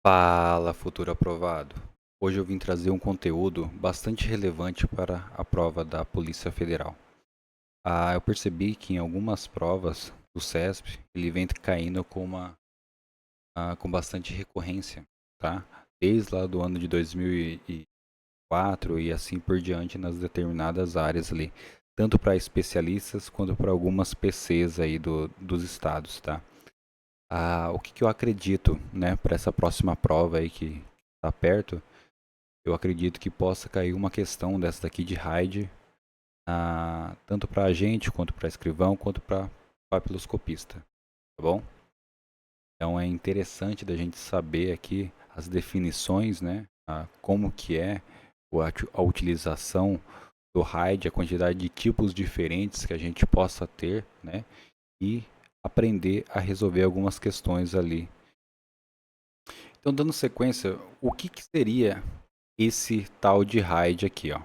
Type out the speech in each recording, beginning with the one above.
Fala, futuro aprovado. Hoje eu vim trazer um conteúdo bastante relevante para a prova da Polícia Federal. Eu percebi que em algumas provas do CESP ele vem caindo com bastante recorrência, tá? Desde lá do ano de 2004 e assim por diante nas determinadas áreas ali, tanto para especialistas quanto para algumas PCs aí dos estados, tá? O que eu acredito, né, para essa próxima prova aí que está perto. Eu acredito que possa cair uma questão dessa daqui de RAID, tanto para agente, quanto para escrivão, quanto para papiloscopista, tá bom? Então é interessante da gente saber aqui as definições, né? Como que é a utilização do RAID, a quantidade de tipos diferentes que a gente possa ter, né? E aprender a resolver algumas questões ali. Então, dando sequência, o que seria esse tal de RAID aqui, ó?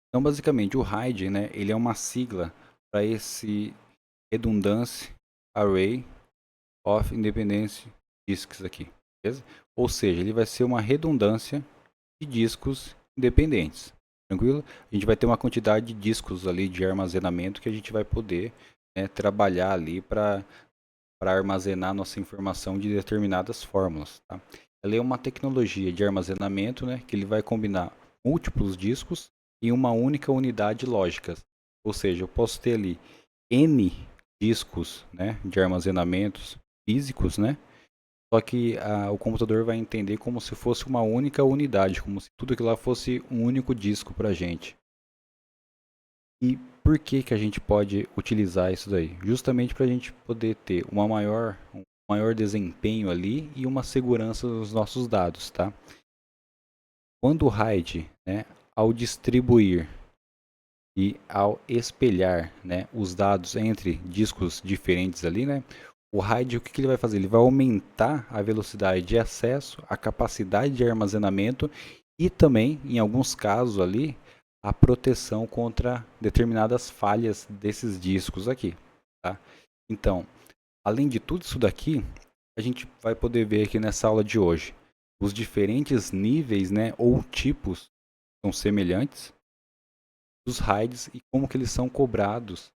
Então, basicamente, o RAID, né, ele é uma sigla para esse Redundance Array of Independent Disks aqui, beleza? Ou seja, ele vai ser uma redundância de discos independentes, tranquilo? A gente vai ter uma quantidade de discos ali de armazenamento que a gente vai poder, né, trabalhar ali para armazenar nossa informação de determinadas fórmulas, tá? Ela é uma tecnologia de armazenamento, né, que ele vai combinar múltiplos discos em uma única unidade lógica. Ou seja, eu posso ter ali N discos, né, de armazenamentos físicos, né? Só que o computador vai entender como se fosse uma única unidade, como se tudo aquilo lá fosse um único disco para a gente. E por que a gente pode utilizar isso daí? Justamente para a gente poder ter um maior desempenho ali e uma segurança dos nossos dados, tá? Quando o RAID, né, ao distribuir e ao espelhar, né, os dados entre discos diferentes ali, né, o RAID, o que ele vai fazer? Ele vai aumentar a velocidade de acesso, a capacidade de armazenamento e também, em alguns casos ali, a proteção contra determinadas falhas desses discos aqui, tá? Então, além de tudo isso daqui, a gente vai poder ver aqui nessa aula de hoje os diferentes níveis, né, ou tipos são semelhantes dos RAIDs e como que eles são cobrados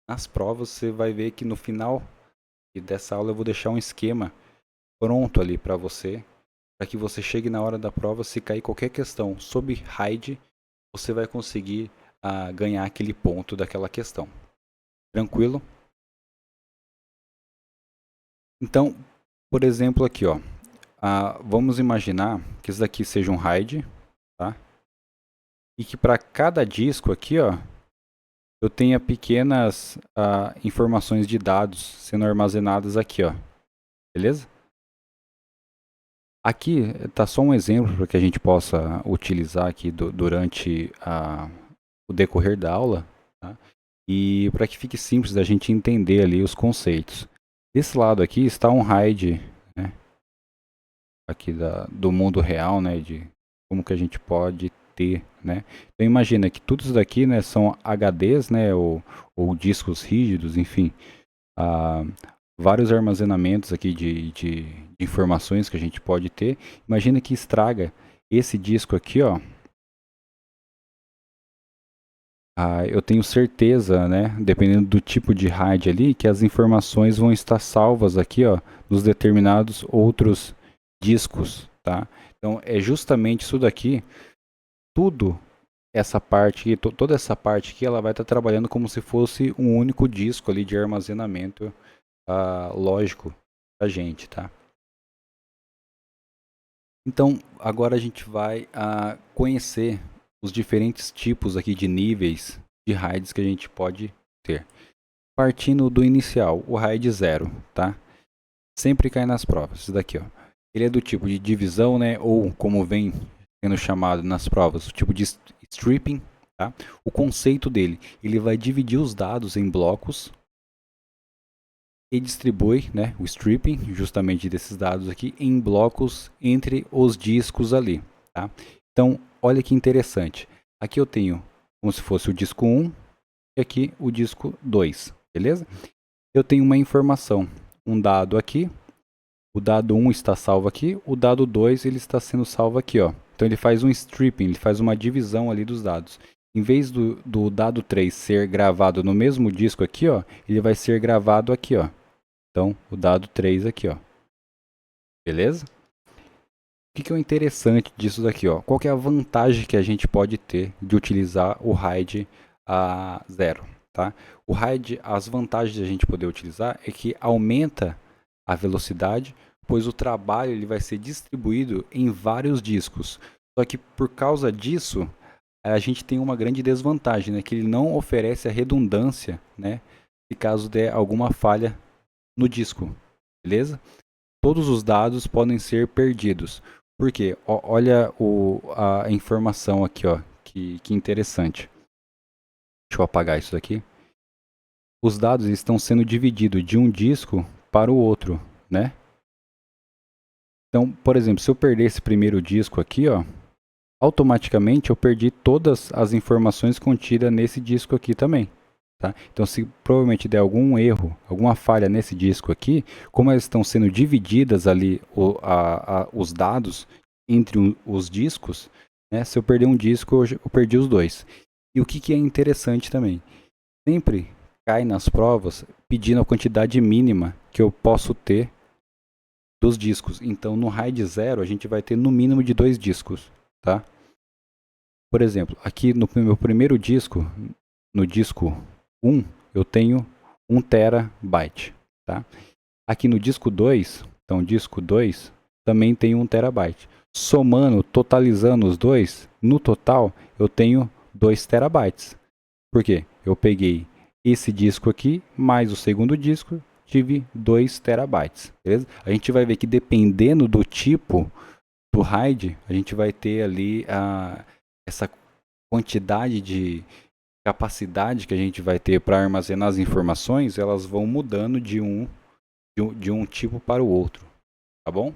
nas provas. Você vai ver que no final dessa aula eu vou deixar um esquema pronto ali para você, para que você chegue na hora da prova, se cair qualquer questão sobre RAID, você vai conseguir ganhar aquele ponto daquela questão. Tranquilo? Então, por exemplo aqui, ó, vamos imaginar que isso daqui seja um RAID, tá? E que para cada disco aqui, ó, eu tenha pequenas informações de dados sendo armazenadas aqui, ó. Beleza? Aqui está só um exemplo para que a gente possa utilizar aqui durante o decorrer da aula, tá? E para que fique simples da gente entender ali os conceitos. Desse lado aqui está um RAID, né, aqui do mundo real, né, de como que a gente pode ter, né. Então imagina que tudo isso daqui, né, são HDs, né, ou discos rígidos, enfim, ah, vários armazenamentos aqui de informações que a gente pode ter. Imagina que estraga esse disco aqui, ó. Eu tenho certeza, né, dependendo do tipo de RAID ali, que as informações vão estar salvas aqui, ó, nos determinados outros discos, tá? Então é justamente isso daqui, tudo essa parte, toda essa parte aqui, ela vai estar trabalhando como se fosse um único disco ali de armazenamento lógico da gente, tá? Então, agora a gente vai conhecer os diferentes tipos aqui de níveis de RAIDs que a gente pode ter. Partindo do inicial, o RAID 0, tá? Sempre cai nas provas, isso daqui, ó. Ele é do tipo de divisão, né, ou como vem sendo chamado nas provas, o tipo de stripping, tá? O conceito dele, ele vai dividir os dados em blocos e distribui, né, o stripping, justamente desses dados aqui, em blocos entre os discos ali, tá? Então, olha que interessante. Aqui eu tenho como se fosse o disco 1 e aqui o disco 2, beleza? Eu tenho uma informação, um dado aqui, O dado 1 está salvo aqui, o dado 2 ele está sendo salvo aqui, ó. Então ele faz um stripping, ele faz uma divisão ali dos dados. Em vez do dado 3 ser gravado no mesmo disco aqui, ó, ele vai ser gravado aqui, ó. Então, o dado 3 aqui, ó. Beleza? O que é o interessante disso daqui, ó? Qual que é a vantagem que a gente pode ter de utilizar o RAID a 0, tá? O RAID, as vantagens de a gente poder utilizar é que aumenta a velocidade, pois o trabalho ele vai ser distribuído em vários discos. Só que por causa disso, a gente tem uma grande desvantagem, né? Que ele não oferece a redundância, né? Se caso der alguma falha no disco, beleza? Todos os dados podem ser perdidos. Por quê? Olha a informação aqui, ó, que interessante. Deixa eu apagar isso daqui. Os dados estão sendo divididos de um disco para o outro, né? Então, por exemplo, se eu perder esse primeiro disco aqui, ó, automaticamente eu perdi todas as informações contidas nesse disco aqui também. Tá? Então, se provavelmente der algum erro, alguma falha nesse disco aqui, como elas estão sendo divididas ali os dados entre os discos, né? Se eu perder um disco, eu perdi os dois. E o que é interessante também, sempre cai nas provas pedindo a quantidade mínima que eu posso ter dos discos. Então, no RAID 0, a gente vai ter no mínimo de 2 discos, tá? Por exemplo, aqui no meu primeiro disco, no disco 1, eu tenho 1 terabyte, tá? Aqui no disco 2, então disco 2, também tem 1 terabyte. Somando, totalizando os dois, no total eu tenho 2 terabytes. Por quê? Eu peguei esse disco aqui, mais o segundo disco, tive 2 terabytes, beleza? A gente vai ver que dependendo do tipo do RAID, a gente vai ter ali essa quantidade de capacidade que a gente vai ter para armazenar as informações, elas vão mudando de um tipo para o outro, tá bom?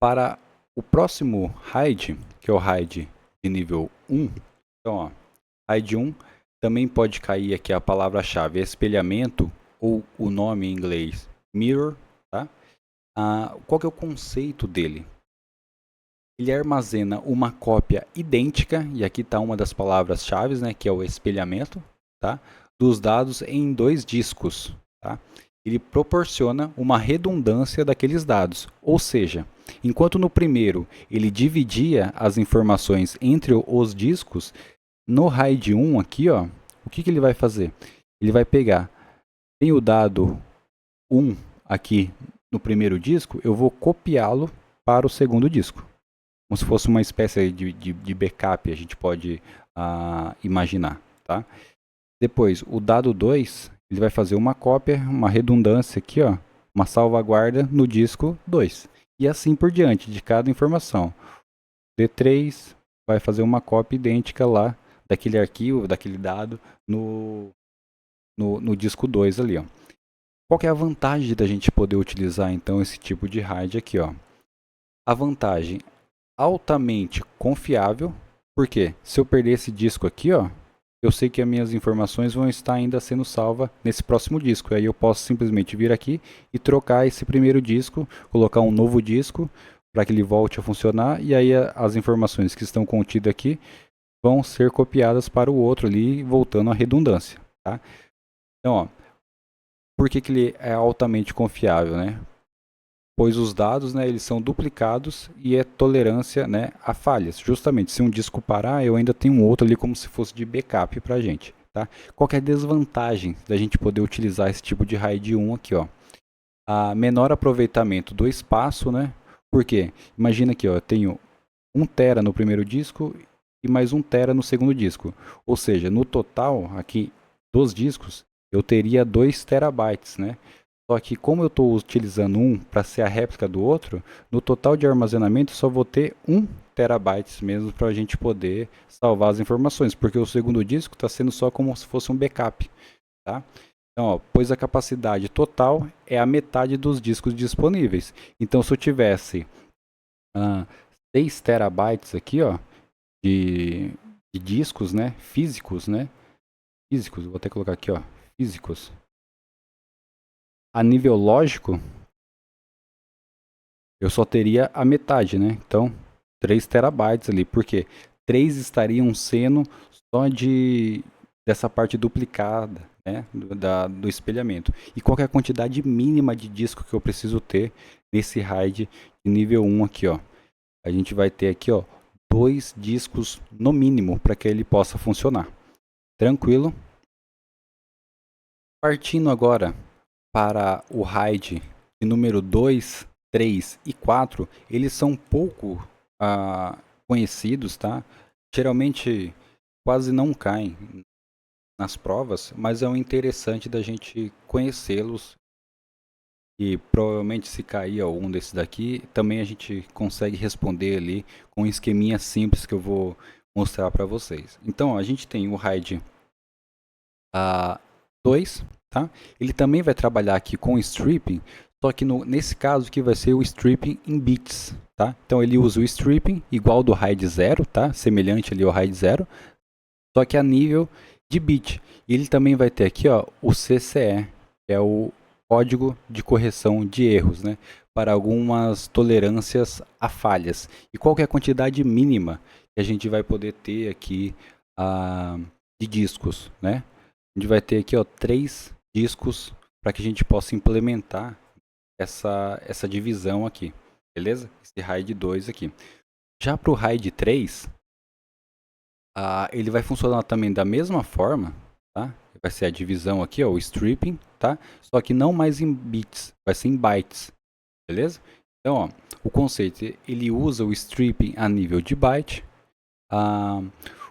Para o próximo RAID, que é o RAID de nível 1, então, ó, RAID 1 também pode cair aqui a palavra-chave espelhamento ou o nome em inglês mirror, tá? Qual que é o conceito dele? Ele armazena uma cópia idêntica, e aqui está uma das palavras-chave, né, que é o espelhamento, tá, dos dados em 2 discos. Tá? Ele proporciona uma redundância daqueles dados, ou seja, enquanto no primeiro ele dividia as informações entre os discos, no RAID 1 aqui, ó, o que ele vai fazer? Ele vai pegar, tem o dado 1 aqui no primeiro disco, eu vou copiá-lo para o segundo disco. Como se fosse uma espécie de backup, a gente pode imaginar. Tá? Depois, o dado 2, ele vai fazer uma cópia, uma redundância aqui, ó, uma salvaguarda no disco 2. E assim por diante, de cada informação. D3 vai fazer uma cópia idêntica lá daquele arquivo, daquele dado no disco 2 ali. Ó. Qual que é a vantagem da gente poder utilizar então esse tipo de RAID aqui? Ó? A vantagem altamente confiável, porque se eu perder esse disco aqui, ó, eu sei que as minhas informações vão estar ainda sendo salvas nesse próximo disco. Aí eu posso simplesmente vir aqui e trocar esse primeiro disco, colocar um novo disco para que ele volte a funcionar, e aí as informações que estão contidas aqui vão ser copiadas para o outro ali, voltando à redundância. Tá? Então, ó, por que ele é altamente confiável, né? Pois os dados, né, eles são duplicados e é tolerância, né, a falhas. Justamente, se um disco parar, eu ainda tenho um outro ali como se fosse de backup para a gente. Tá? Qual que é a desvantagem da gente poder utilizar esse tipo de RAID 1 aqui? Ó? A menor aproveitamento do espaço, né? Por quê? Imagina aqui, ó, eu tenho 1 tera no primeiro disco e mais 1 tera no segundo disco. Ou seja, no total aqui dos discos, eu teria 2 terabytes, né? Só que como eu estou utilizando um para ser a réplica do outro, no total de armazenamento só vou ter 1 terabytes mesmo para a gente poder salvar as informações, porque o segundo disco está sendo só como se fosse um backup. Tá? Então, ó, pois a capacidade total é a metade dos discos disponíveis. Então, se eu tivesse 6 terabytes aqui, ó, de discos, né, físicos, vou até colocar aqui, ó, físicos. A nível lógico, eu só teria a metade, né? Então, 3 terabytes ali, porque 3 estariam sendo só dessa parte duplicada, né? Do espelhamento. E qual que é a quantidade mínima de disco que eu preciso ter nesse RAID de nível 1 aqui, ó? A gente vai ter aqui, ó, 2 discos no mínimo para que ele possa funcionar. Tranquilo? Partindo agora para o RAID de número 2, 3 e 4, eles são pouco conhecidos, tá? Geralmente quase não caem nas provas, mas é um interessante da gente conhecê-los e provavelmente se cair algum desses daqui, também a gente consegue responder ali com um esqueminha simples que eu vou mostrar para vocês. Então, ó, a gente tem o RAID 2, tá? Ele também vai trabalhar aqui com stripping, só que nesse caso aqui vai ser o stripping em bits, tá? Então ele usa o stripping igual do RAID 0, tá? Semelhante ali ao RAID 0, só que a nível de bit. E ele também vai ter aqui, ó, o CCE, que é o código de correção de erros, né? Para algumas tolerâncias a falhas. E qual que é a quantidade mínima que a gente vai poder ter aqui de discos, né? A gente vai ter aqui, ó, 3 discos para que a gente possa implementar essa divisão aqui, beleza? Esse RAID 2 aqui. Já para o RAID 3, ele vai funcionar também da mesma forma, tá? Vai ser a divisão aqui, ó, o stripping, tá? Só que não mais em bits, vai ser em bytes, beleza? Então, ó, o conceito, ele usa o stripping a nível de byte,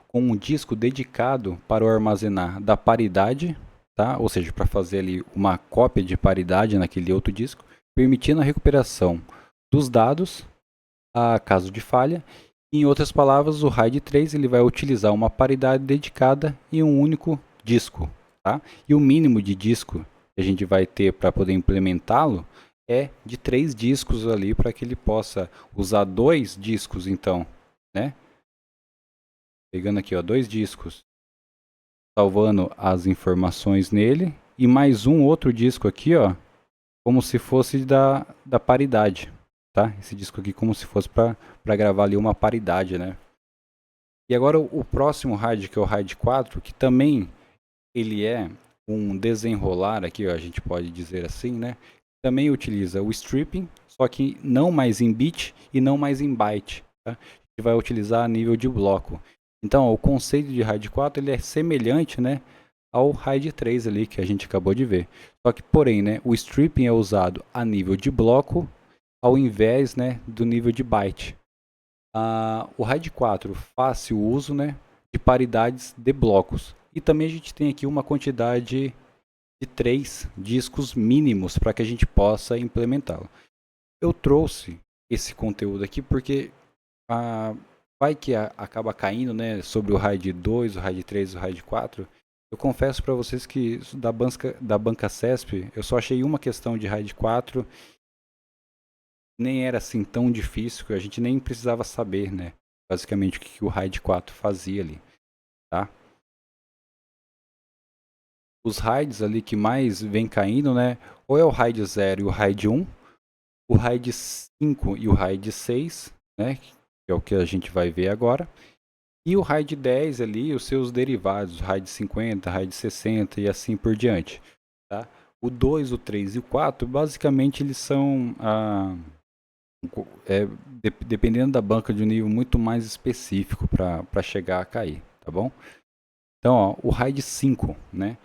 com um disco dedicado para o armazenar da paridade, tá? Ou seja, para fazer ali uma cópia de paridade naquele outro disco, permitindo a recuperação dos dados a caso de falha. Em outras palavras, o RAID 3 ele vai utilizar uma paridade dedicada em um único disco, tá? E o mínimo de disco que a gente vai ter para poder implementá-lo é de 3 discos ali para que ele possa usar 2 discos, então, né? Pegando aqui, ó, 2 discos, salvando as informações nele e mais um outro disco aqui, ó, como se fosse da paridade, tá? Esse disco aqui como se fosse para gravar ali uma paridade, né? E agora o próximo RAID, que é o RAID 4, que também ele é um desenrolar aqui, ó, a gente pode dizer assim, né? Também utiliza o stripping, só que não mais em bit e não mais em byte, tá? A gente vai utilizar a nível de bloco. Então, ó, o conceito de RAID 4 ele é semelhante, né, ao RAID 3 ali que a gente acabou de ver. Só que, porém, né, o stripping é usado a nível de bloco ao invés, né, do nível de byte. O RAID 4 faz o uso, né, de paridades de blocos. E também a gente tem aqui uma quantidade de 3 discos mínimos para que a gente possa implementá-lo. Eu trouxe esse conteúdo aqui porque vai que acaba caindo, né, sobre o RAID 2, o RAID 3 e o RAID 4. Eu confesso para vocês que da banca CESP, eu só achei uma questão de RAID 4, nem era assim tão difícil, que a gente nem precisava saber, né, basicamente o que o RAID 4 fazia ali, tá? Os RAIDs ali que mais vem caindo, né, ou é o RAID 0 e o RAID 1, o RAID 5 e o RAID 6, né, que é o que a gente vai ver agora. E o RAID 10 ali, os seus derivados, o RAID 50, RAID 60 e assim por diante. Tá? O 2, o 3 e o 4, basicamente eles são, dependendo da banca, de um nível muito mais específico para chegar a cair, tá bom? Então, ó, o RAID 5, né?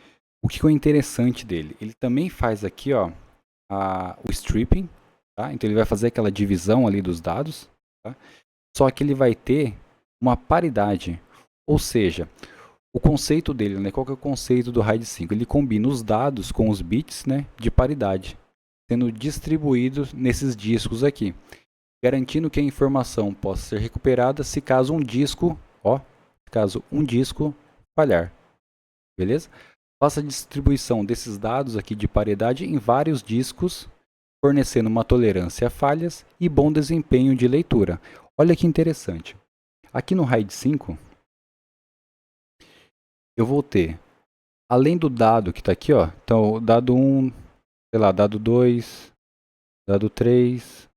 O que é interessante dele? Ele também faz aqui, ó, o stripping, tá? Então ele vai fazer aquela divisão ali dos dados, tá? Só que ele vai ter uma paridade, ou seja, o conceito dele, né? Qual que é o conceito do RAID 5? Ele combina os dados com os bits, né, de paridade, sendo distribuídos nesses discos aqui, garantindo que a informação possa ser recuperada se caso um disco, falhar, beleza? Faça a distribuição desses dados aqui de paridade em vários discos, fornecendo uma tolerância a falhas e bom desempenho de leitura. Olha que interessante. Aqui no RAID 5, eu vou ter, além do dado que está aqui, ó, então dado 1, sei lá, dado 2, dado 3,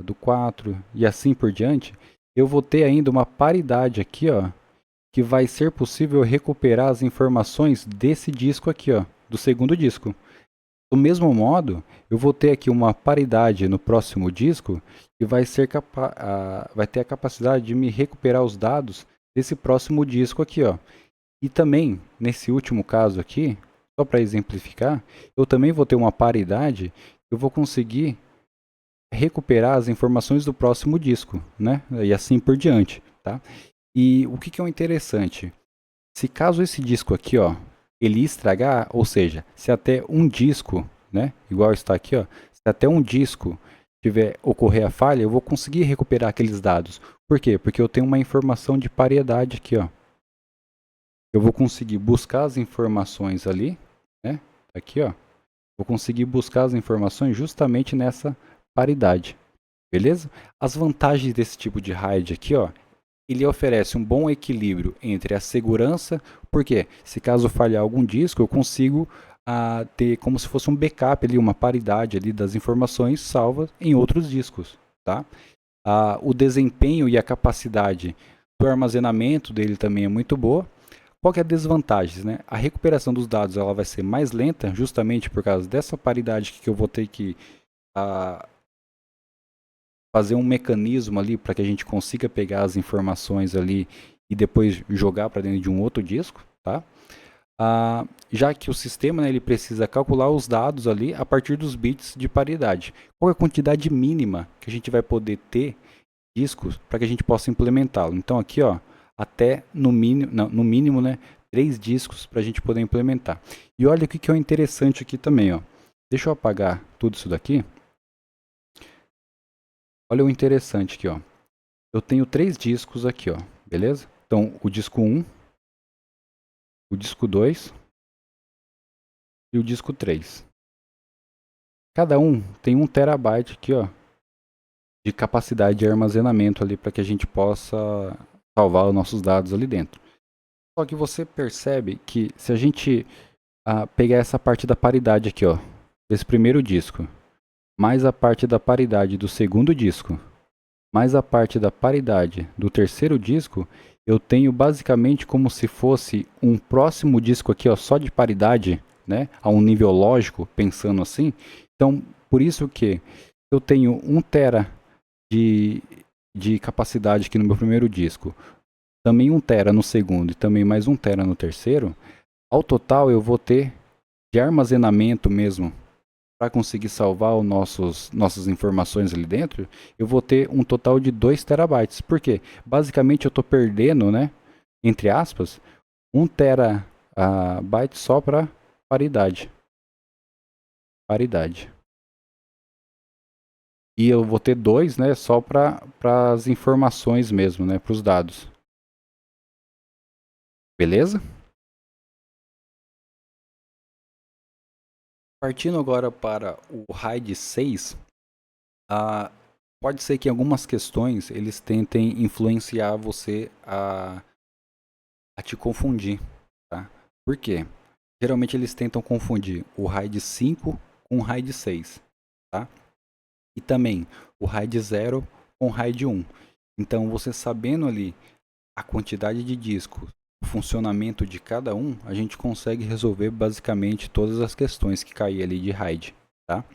do 4 e assim por diante, eu vou ter ainda uma paridade aqui, ó, que vai ser possível recuperar as informações desse disco aqui, ó, do segundo disco. Do mesmo modo, eu vou ter aqui uma paridade no próximo disco que vai vai ter a capacidade de me recuperar os dados desse próximo disco aqui, ó. E também, nesse último caso aqui, só para exemplificar, eu também vou ter uma paridade, eu vou conseguir recuperar as informações do próximo disco, né? E assim por diante, tá? E o que é o interessante? Se caso esse disco aqui, ó, ele estragar, ou seja, se até um disco, né, igual está aqui, ó, se até um disco tiver ocorrer a falha, eu vou conseguir recuperar aqueles dados. Por quê? Porque eu tenho uma informação de paridade aqui, ó. Eu vou conseguir buscar as informações ali, né? Aqui, ó. Vou conseguir buscar as informações justamente nessa paridade. Beleza? As vantagens desse tipo de RAID aqui, ó, ele oferece um bom equilíbrio entre a segurança, porque se caso falhar algum disco, eu consigo ter como se fosse um backup ali, uma paridade ali das informações salvas em outros discos, tá? O desempenho e a capacidade do armazenamento dele também é muito boa. Qual que é a desvantagem, né? A recuperação dos dados ela vai ser mais lenta, justamente por causa dessa paridade que eu vou ter que fazer um mecanismo ali para que a gente consiga pegar as informações ali e depois jogar para dentro de um outro disco, tá? Já que o sistema, né, ele precisa calcular os dados ali a partir dos bits de paridade. Qual é a quantidade mínima que a gente vai poder ter discos para que a gente possa implementá-lo? Então aqui, ó, até no mínimo, né, 3 discos para a gente poder implementar. E olha o que é interessante aqui também, ó. Deixa eu apagar tudo isso daqui. Olha o interessante aqui, ó. Eu tenho 3 discos aqui, ó, beleza? Então, o disco 1, o disco 2 e o disco 3. Cada um tem 1 terabyte aqui, ó, de capacidade de armazenamento ali para que a gente possa salvar os nossos dados ali dentro. Só que você percebe que se a gente pegar essa parte da paridade aqui, ó, desse primeiro disco, mais a parte da paridade do segundo disco, mais a parte da paridade do terceiro disco, eu tenho basicamente como se fosse um próximo disco aqui, ó, só de paridade, né, a um nível lógico, pensando assim. Então, por isso que eu tenho 1 tera de capacidade aqui no meu primeiro disco, também 1 tera no segundo e também mais 1 tera no terceiro. Ao total, eu vou ter de armazenamento mesmo, para conseguir salvar os nossas informações ali dentro, eu vou ter um total de 2 terabytes. Por quê? Basicamente eu estou perdendo, né, entre aspas, 1 terabyte só para paridade. E eu vou ter 2, né, só para as informações mesmo, né, para os dados. Beleza? Partindo agora para o RAID 6, pode ser que em algumas questões eles tentem influenciar você a te confundir, tá? Por quê? Geralmente eles tentam confundir o RAID 5 com o RAID 6, tá? E também o RAID 0 com o RAID 1. Então, você sabendo ali a quantidade de discos, o funcionamento de cada um, a gente consegue resolver basicamente todas as questões que caem ali de RAID, tá?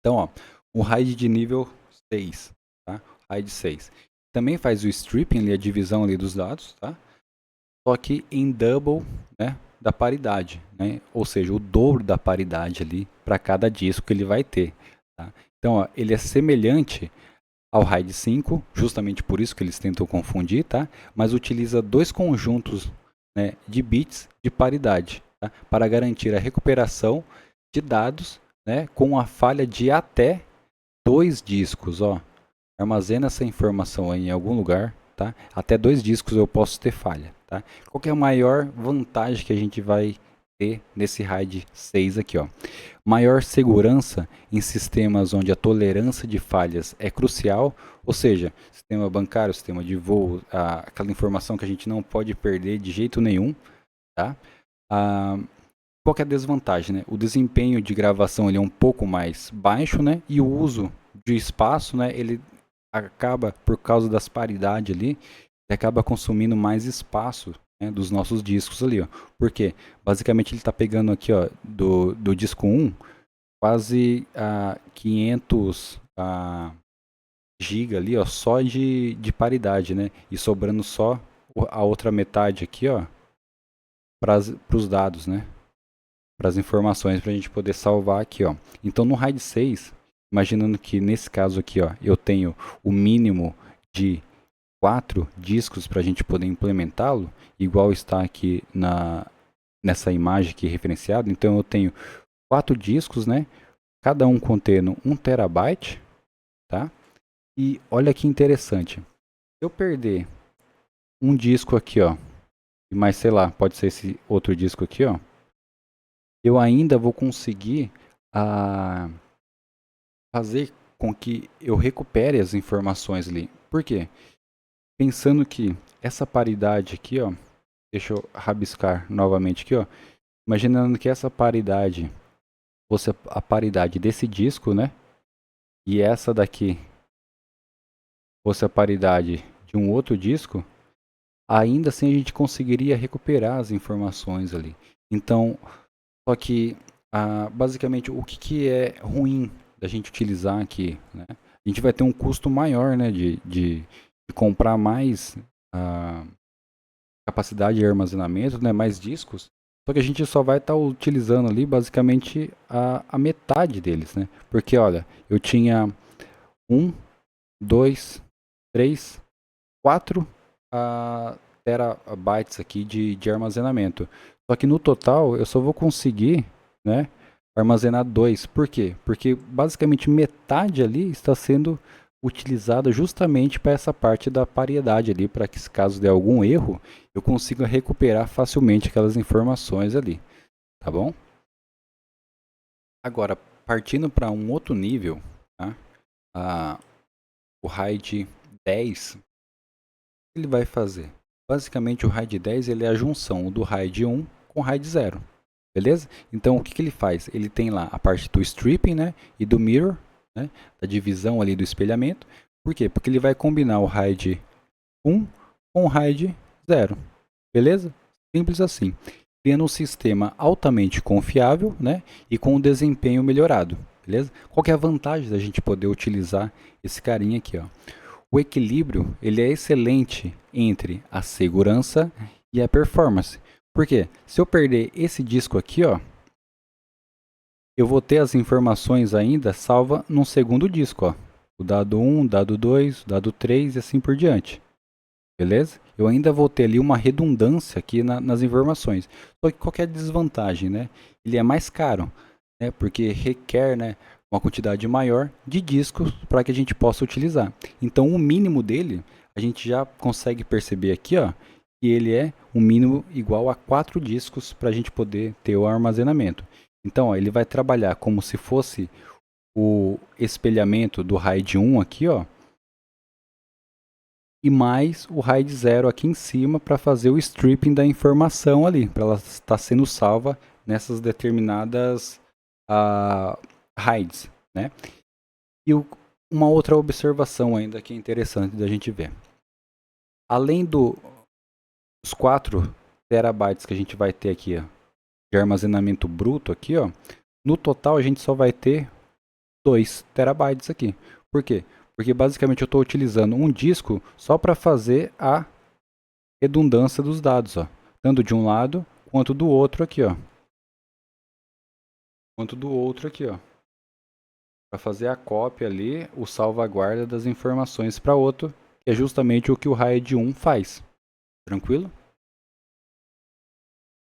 Então, ó, o RAID de nível 6, tá? RAID 6. Também faz o stripping ali, a divisão ali dos dados, tá? Só que em double, né, da paridade, né? Ou seja, o dobro da paridade ali para cada disco que ele vai ter, tá? Então, ó, ele é semelhante ao RAID 5, justamente por isso que eles tentam confundir, tá? Mas utiliza 2 conjuntos, né, de bits de paridade, tá? Para garantir a recuperação de dados, né, com a falha de até 2 discos, ó. Armazena essa informação aí em algum lugar, tá? Até 2 discos eu posso ter falha, tá? Qual que é a maior vantagem que a gente vai ter nesse RAID 6 aqui, ó? Maior segurança em sistemas onde a tolerância de falhas é crucial, ou seja, sistema bancário, sistema de voo, aquela informação que a gente não pode perder de jeito nenhum, tá? Qual que é a desvantagem, né? O desempenho de gravação ele é um pouco mais baixo, né? E o uso de espaço, né, ele acaba, por causa das paridades ali, ele acaba consumindo mais espaço, né, dos nossos discos ali, ó. Por quê? Basicamente ele está pegando aqui, ó, do disco 1, quase 500 GB ali, ó, só de paridade, né? E sobrando só a outra metade aqui, ó, para os dados, né? Para as informações, para a gente poder salvar aqui, ó. Então no RAID 6, imaginando que nesse caso aqui, ó, eu tenho o mínimo de 4 discos para a gente poder implementá-lo, igual está aqui nessa imagem aqui referenciada. Então eu tenho 4 discos, né? Cada um contendo 1 terabyte, tá? E olha que interessante. Se eu perder um disco aqui, ó, e mais, sei lá, pode ser esse outro disco aqui, ó, eu ainda vou conseguir fazer com que eu recupere as informações ali. Por quê? Pensando que essa paridade aqui, ó, deixa eu rabiscar novamente aqui, ó, imaginando que essa paridade fosse a paridade desse disco, né? E essa daqui fosse a paridade de um outro disco, ainda assim a gente conseguiria recuperar as informações ali. Então, só que basicamente o que é ruim da gente utilizar aqui, né? A gente vai ter um custo maior, né, de comprar mais capacidade de armazenamento, né, mais discos. Só que a gente só vai estar utilizando ali basicamente a metade deles, né? Porque olha, eu tinha 1, 2, 3, 4 terabytes aqui de armazenamento. Só que no total eu só vou conseguir, né, armazenar 2. Por quê? Porque basicamente metade ali está sendo utilizada justamente para essa parte da paridade ali, para que se caso der algum erro, eu consiga recuperar facilmente aquelas informações ali, tá bom? Agora, partindo para um outro nível, tá? O RAID 10, ele vai fazer? Basicamente o RAID 10 ele é a junção do RAID 1 com o RAID 0, beleza? Então o que ele faz? Ele tem lá a parte do stripping, né, e do mirror, né, da divisão ali do espelhamento. Por quê? Porque ele vai combinar o RAID 1 com o RAID 0, beleza? Simples assim, criando um sistema altamente confiável, né, e com um desempenho melhorado, beleza? Qual que é a vantagem da gente poder utilizar esse carinha aqui, ó? O equilíbrio ele é excelente entre a segurança e a performance. Por quê? Se eu perder esse disco aqui, ó, eu vou ter as informações ainda salva num segundo disco, ó. O dado 1, dado 2, dado 3 e assim por diante. Beleza? Eu ainda vou ter ali uma redundância aqui nas informações. Só que qual que é a desvantagem, né? Ele é mais caro, né? Porque requer, né, uma quantidade maior de discos para que a gente possa utilizar. Então o mínimo dele, a gente já consegue perceber aqui, ó, que ele é um mínimo igual a 4 discos para a gente poder ter o armazenamento. Então ó, ele vai trabalhar como se fosse o espelhamento do RAID 1 aqui, ó, e mais o RAID 0 aqui em cima para fazer o stripping da informação ali, para ela estar sendo salva nessas determinadas RAIDs, né? E uma outra observação ainda que é interessante da gente ver. Além dos 4 terabytes que a gente vai ter aqui, ó, de armazenamento bruto aqui, ó, no total a gente só vai ter 2 terabytes aqui. Por quê? Porque basicamente eu estou utilizando um disco só para fazer a redundância dos dados, ó, tanto de um lado quanto do outro aqui, ó. Para fazer a cópia ali, o salvaguarda das informações para outro, que é justamente o que o RAID 1 faz. Tranquilo?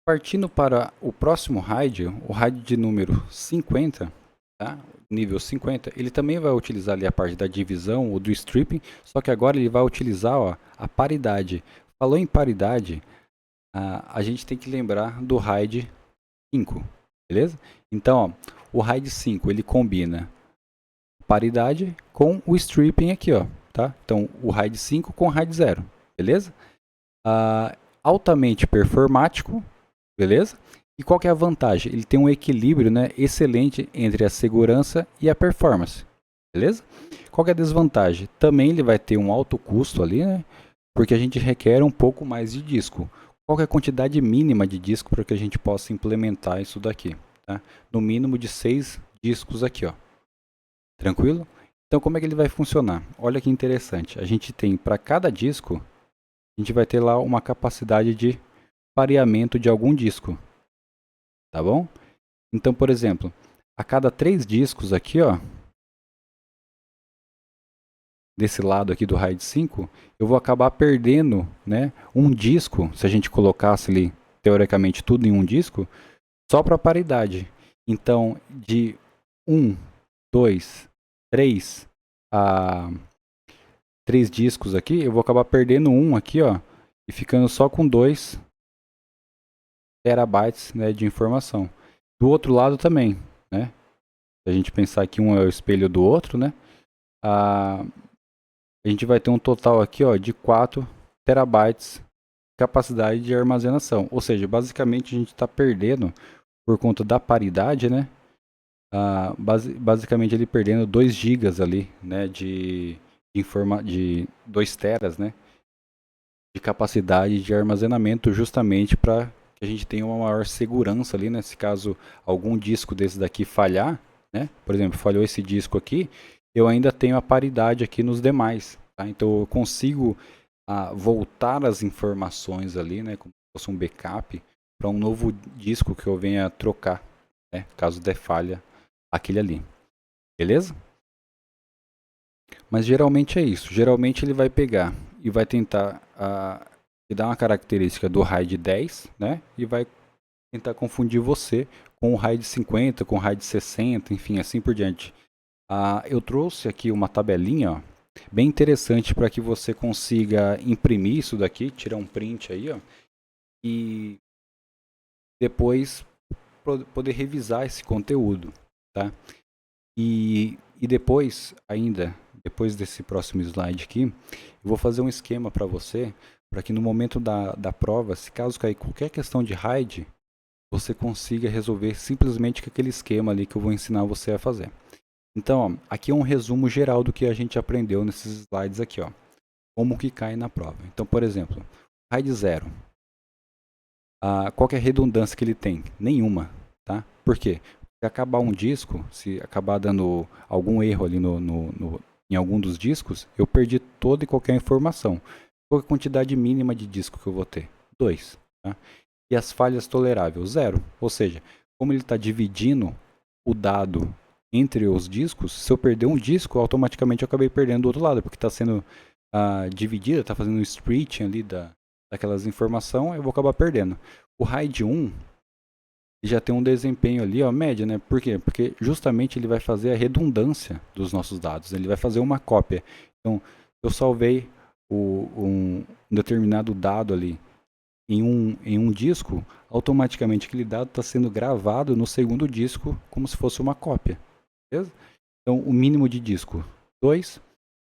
Partindo para o próximo RAID, o RAID de número 50, tá? Nível 50, ele também vai utilizar ali a parte da divisão ou do stripping, só que agora ele vai utilizar, ó, a paridade. Falou em paridade, a gente tem que lembrar do RAID 5, beleza? Então, ó, o RAID 5 ele combina paridade com o stripping aqui, ó, tá? Então, o RAID 5 com o RAID 0, beleza? Altamente performático, beleza? E qual que é a vantagem? Ele tem um equilíbrio, né, excelente entre a segurança e a performance. beleza? Qual que é a desvantagem? Também ele vai ter um alto custo ali, né? Porque a gente requer um pouco mais de disco. Qual que é a quantidade mínima de disco para que a gente possa implementar isso daqui? Tá? No mínimo de 6 discos aqui, ó. Tranquilo? Então, como é que ele vai funcionar? Olha que interessante. A gente tem, para cada disco, a gente vai ter lá uma capacidade de pareamento de algum disco. Tá bom? Então, por exemplo, a cada 3 discos aqui, ó, desse lado aqui do RAID 5, eu vou acabar perdendo, né, um disco, se a gente colocasse ali, teoricamente, tudo em um disco, só para paridade. Então, de 1, 2, 3 a 3 discos aqui, eu vou acabar perdendo um aqui, ó, e ficando só com 2 terabytes, né, de informação. Do outro lado também, né? Se a gente pensar que um é o espelho do outro, né? A gente vai ter um total aqui, ó, de 4 terabytes de capacidade de armazenação. Ou seja, basicamente a gente está perdendo, por conta da paridade, né? Basicamente ele perdendo 2 gigas ali, né? De 2 teras, né? De capacidade de armazenamento, justamente para que a gente tenha uma maior segurança ali, né? Se caso algum disco desse daqui falhar, né? Por exemplo, falhou esse disco aqui, eu ainda tenho a paridade aqui nos demais, tá? Então eu consigo voltar as informações ali, né? Como se fosse um backup para um novo disco que eu venha trocar, né? Caso der falha aquele ali, beleza? Mas geralmente é isso. Geralmente ele vai pegar e vai tentar dar uma característica do RAID 10, né? E vai tentar confundir você com o RAID 50, com o RAID 60, enfim, assim por diante. Eu trouxe aqui uma tabelinha, ó, bem interessante para que você consiga imprimir isso daqui, tirar um print aí, ó, e depois poder revisar esse conteúdo, tá? E depois, ainda, depois desse próximo slide aqui, eu vou fazer um esquema para você, para que no momento da prova, se caso cair qualquer questão de RAID, você consiga resolver simplesmente com aquele esquema ali que eu vou ensinar você a fazer. Então, ó, aqui é um resumo geral do que a gente aprendeu nesses slides aqui, ó. Como que cai na prova. Então, por exemplo, RAID 0. Qual que é a redundância que ele tem? Nenhuma, tá? Por quê? Se acabar um disco, se acabar dando algum erro ali em algum dos discos, eu perdi toda e qualquer informação. Qual é a quantidade mínima de disco que eu vou ter? 2. Tá? E as falhas toleráveis? 0. Ou seja, como ele está dividindo o dado entre os discos, se eu perder um disco, automaticamente eu acabei perdendo do outro lado, porque está sendo dividida, está fazendo um splitting ali daquelas informações, eu vou acabar perdendo. O RAID 1 já tem um desempenho ali, ó, média, né? Por quê? Porque justamente ele vai fazer a redundância dos nossos dados, ele vai fazer uma cópia. Então, eu salvei um determinado dado ali em um disco, automaticamente aquele dado está sendo gravado no segundo disco como se fosse uma cópia. Beleza? Então, o mínimo de disco, 2,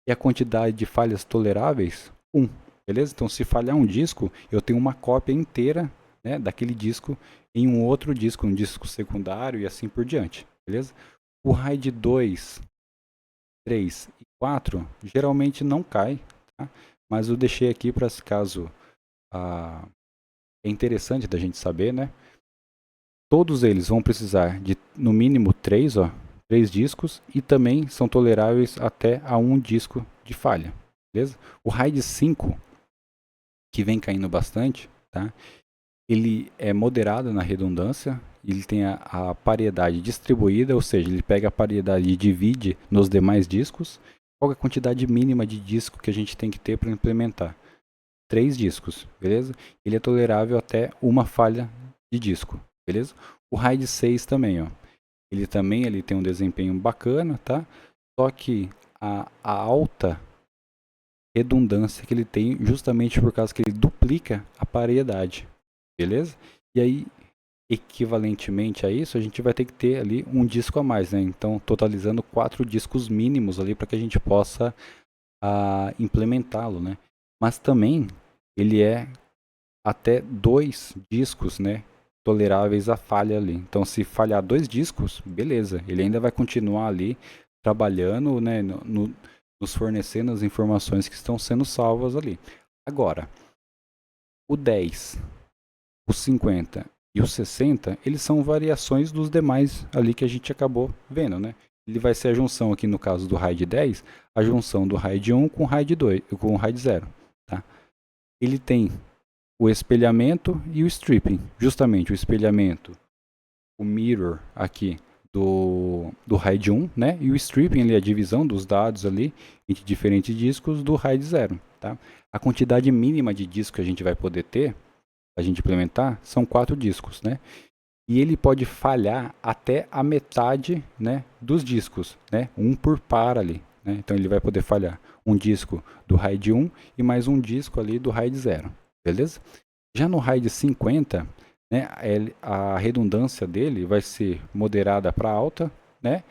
e a quantidade de falhas toleráveis, 1. Beleza? Então, se falhar um disco, eu tenho uma cópia inteira, né, daquele disco em um outro disco, um disco secundário e assim por diante. Beleza? O RAID 2, 3 e 4 geralmente não cai, tá? Mas eu deixei aqui para se caso é interessante da gente saber, né? Todos eles vão precisar de no mínimo 3 discos e também são toleráveis até a 1 disco de falha, beleza? O RAID 5, que vem caindo bastante, tá? Ele é moderado na redundância, ele tem a paridade distribuída, ou seja, ele pega a paridade e divide nos demais discos. Qual é a quantidade mínima de disco que a gente tem que ter para implementar? 3 discos, beleza? Ele é tolerável até uma falha de disco, beleza? O RAID 6 também, ó. Ele tem um desempenho bacana, tá? Só que a alta redundância que ele tem justamente por causa que ele duplica a paridade, beleza? E aí, equivalentemente a isso, a gente vai ter que ter ali um disco a mais, né? Então, totalizando 4 discos mínimos ali para que a gente possa implementá-lo, né? Mas também ele é até 2 discos, né, toleráveis à falha ali. Então, se falhar 2 discos, beleza, ele ainda vai continuar ali trabalhando, né, nos fornecendo as informações que estão sendo salvas ali. Agora, o 10, o 50 e o 60, eles são variações dos demais ali que a gente acabou vendo, né? Ele vai ser a junção aqui no caso do RAID 10, a junção do RAID 1 com o RAID 2, com o RAID 0, tá? Ele tem o espelhamento e o stripping. Justamente o espelhamento, o mirror aqui do RAID 1, né? E o stripping ali, a divisão dos dados ali entre diferentes discos do RAID 0, tá? A quantidade mínima de discos que a gente vai poder ter, a gente implementar, são 4 discos, né? E ele pode falhar até a metade, né, dos discos, né? Um por par ali, né? Então ele vai poder falhar um disco do RAID 1 e mais um disco ali do RAID 0, beleza? Já no RAID 50, né, a redundância dele vai ser moderada para alta, né?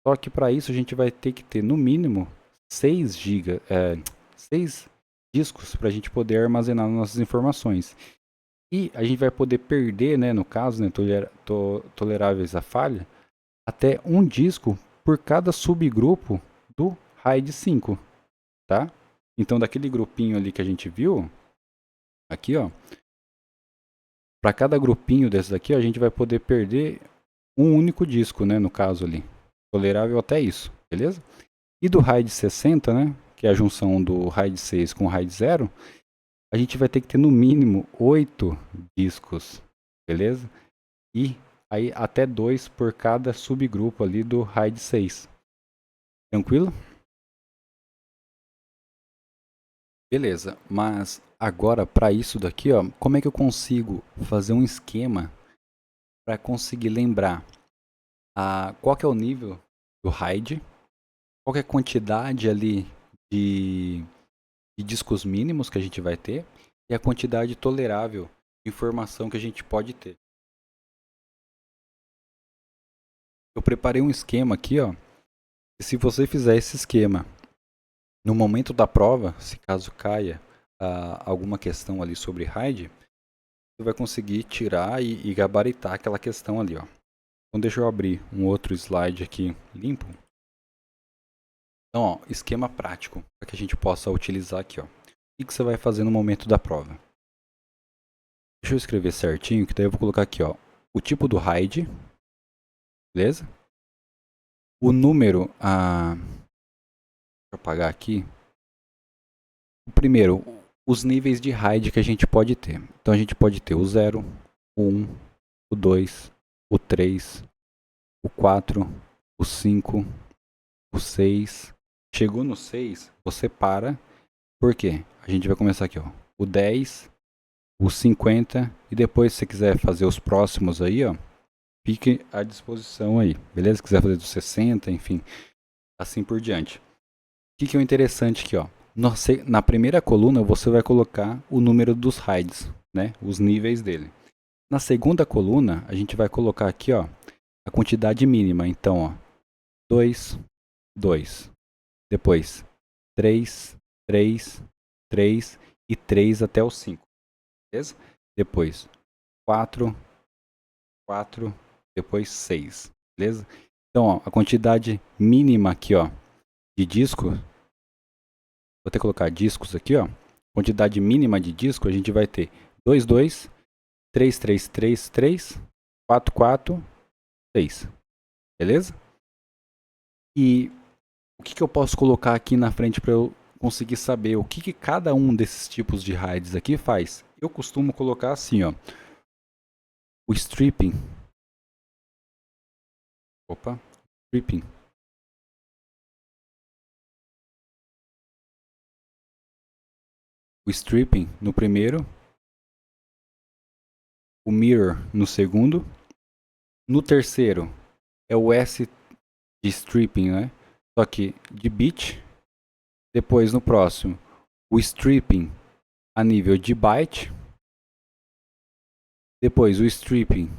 Só que para isso a gente vai ter que ter no mínimo 6 discos para a gente poder armazenar nossas informações. E a gente vai poder perder, né, no caso, né, toleráveis à falha, até um disco por cada subgrupo do RAID 5, tá? Então daquele grupinho ali que a gente viu, aqui, ó, para cada grupinho desses aqui, ó, a gente vai poder perder um único disco, né, no caso ali. Tolerável até isso, beleza? E do RAID 60, né, que é a junção do RAID 6 com o RAID 0, a gente vai ter que ter no mínimo 8 discos, beleza? E aí até 2 por cada subgrupo ali do RAID 6. Tranquilo? Beleza, mas agora para isso daqui, ó, como é que eu consigo fazer um esquema para conseguir lembrar qual que é o nível do RAID, qual que é a quantidade ali de, de discos mínimos que a gente vai ter e a quantidade tolerável de informação que a gente pode ter. Eu preparei um esquema aqui, ó. E se você fizer esse esquema no momento da prova, se caso caia alguma questão ali sobre RAID, você vai conseguir tirar e gabaritar aquela questão ali, ó. Então deixa eu abrir um outro slide aqui limpo. Então, ó, esquema prático para que a gente possa utilizar aqui, ó. O que você vai fazer no momento da prova? Deixa eu escrever certinho, que daí eu vou colocar aqui, ó, o tipo do RAID, beleza? O número, deixa eu apagar aqui. O primeiro, os níveis de RAID que a gente pode ter. Então a gente pode ter o 0, o 1, o 2, o 3, o 4, o 5, o 6. Chegou no 6, você para. Por quê? A gente vai começar aqui, ó. O 10, o 50 e depois se você quiser fazer os próximos aí, ó, fique à disposição aí, beleza? Se quiser fazer dos 60, enfim, assim por diante. O que é o interessante aqui, ó? Na primeira coluna você vai colocar o número dos RAIDs, né? Os níveis dele. Na segunda coluna a gente vai colocar aqui, ó, a quantidade mínima. Então, ó, 2, 2. Depois 3, 3, 3 e 3 até o 5. Beleza? Depois 4, 4, depois 6. Beleza? Então, ó, a quantidade mínima aqui, ó, de disco, vou ter que colocar discos aqui, ó. Quantidade mínima de disco, a gente vai ter 2, 2, 3, 3, 3, 3, 4, 4, 6. Beleza? E o que eu posso colocar aqui na frente para eu conseguir saber o que cada um desses tipos de RAIDs aqui faz? Eu costumo colocar assim, ó. O stripping. Opa, stripping. O stripping no primeiro, o mirror no segundo, no terceiro é o S de stripping, né? Só que de bit. Depois no próximo, o stripping a nível de byte. Depois o stripping,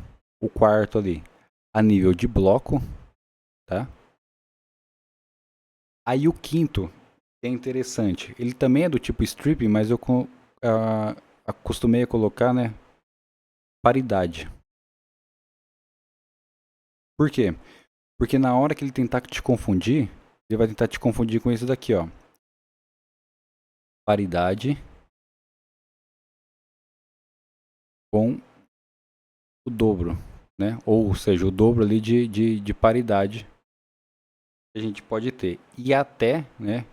o quarto ali, a nível de bloco, tá? Aí o quinto é interessante. Ele também é do tipo stripping, mas eu acostumei a colocar, né, paridade. Por quê? Porque na hora que ele tentar te confundir, ele vai tentar te confundir com isso daqui, ó. Paridade com o dobro, né? Ou seja, o dobro ali de paridade que a gente pode ter. E até, né?